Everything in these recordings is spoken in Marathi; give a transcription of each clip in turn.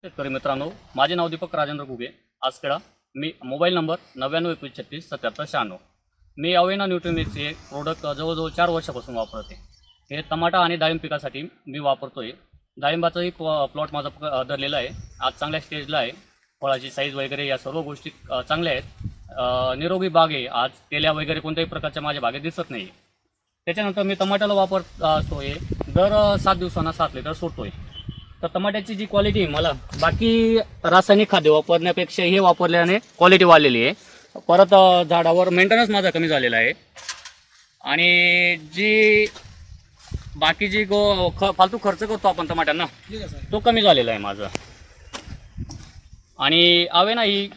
शेतकरी मित्रांनो, माझे नाव दीपक राजेंद्र घुगे, आसखेडा. मी मोबाईल नंबर 9921367796. मी अवेना न्यूट्रीमिक्स हे प्रोडक्ट जवळजवळ 4 वर्षापासून वापरते. हे टमाटा आणि डाळिंब पिकासाठी मी वापरतोय. डाळिंबाचाही प्लॉट माझा धरलेला आहे. आज चांगल्या स्टेजला आहे. फळाची साईज वगैरे या सर्व गोष्टी चांगल्या आहेत. निरोगी बाग आहे. आज तेल्या वगैरे कोणत्याही प्रकारच्या माझ्या बागेत दिसत नाही. त्याच्यानंतर मी टमाट्याला वापरतोय. दर 7 दिवसांना 7 लिटर सोडतोय. तर टमाट्याची जी क्वालिटी मला बाकी रासायनिक खाद्य वापरण्यापेक्षा हे वापरल्याने क्वालिटी वाढलेली आहे. परत झाडावर मेंटेनन्स माझा कमी झालेला आहे. आणि जी बाकी जी फालतू खर्च करतो आपण टमाट्यांना तो कमी झालेला आहे माझा. आणि अवेना ही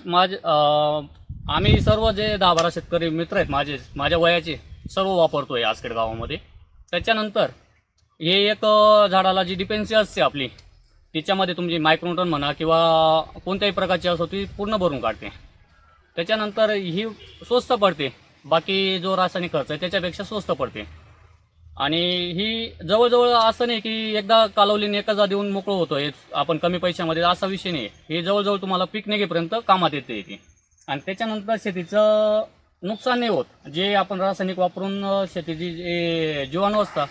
आम्ही सर्व जे 10-12 शेतकरी मित्र आहेत माझ्या वयाचे सर्व वापरतोय आसखेड गावामध्ये. त्याच्यानंतर हे एक झाडाला जी डिपेन्सी असते आपली तिच्यामध्ये तुमची मायक्रोन्यूटन म्हणा किंवा कोणत्याही प्रकारची असो ती पूर्ण भरून काढते. त्याच्यानंतर ही स्वस्त पडते. बाकी जो रासायनिक खर्च आहे त्याच्यापेक्षा स्वस्त पडते. आणि ही जवळजवळ असं नाही की एकदा कालवलीने एकाचा देऊन मोकळं होतो हे आपण कमी पैशामध्ये, असा विषय नाही. हे जवळजवळ तुम्हाला पीक निघेपर्यंत कामात येते ती. आणि त्याच्यानंतर शेतीचं नुकसान नाही होत. जे आपण रासायनिक वापरून शेतीची जे जीवाणू असतात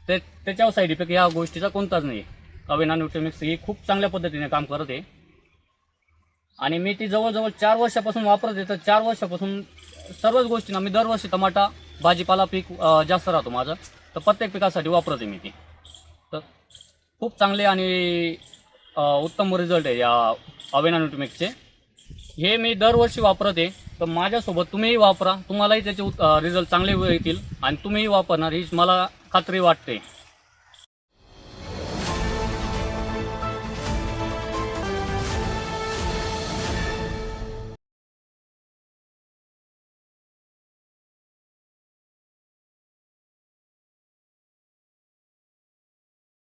त्याच्यावर साईड इफेक्ट या गोष्टीचा कोणताच नाही. अवेना न्यूट्रीमिक्स ही खूप चांगल्या पद्धतीने काम करत आहे. आणि मी ती जवळजवळ 4 वर्षापासून वापरत आहे. तर 4 वर्षापासून सर्वच गोष्टींना मी दरवर्षी टमाटा भाजीपाला पीक जास्त राहतो माझं, तर प्रत्येक पिकासाठी वापरते मी ती. तर खूप चांगले आणि उत्तम रिझल्ट आहे या अवेना न्यूट्रीमिक्सचे. हे मी दरवर्षी वापरते. तर माझ्यासोबत तुम्हीही वापरा. तुम्हालाही त्याचे रिझल्ट चांगले येतील आणि तुम्हीही वापरणार ही मला खात्री वाटते.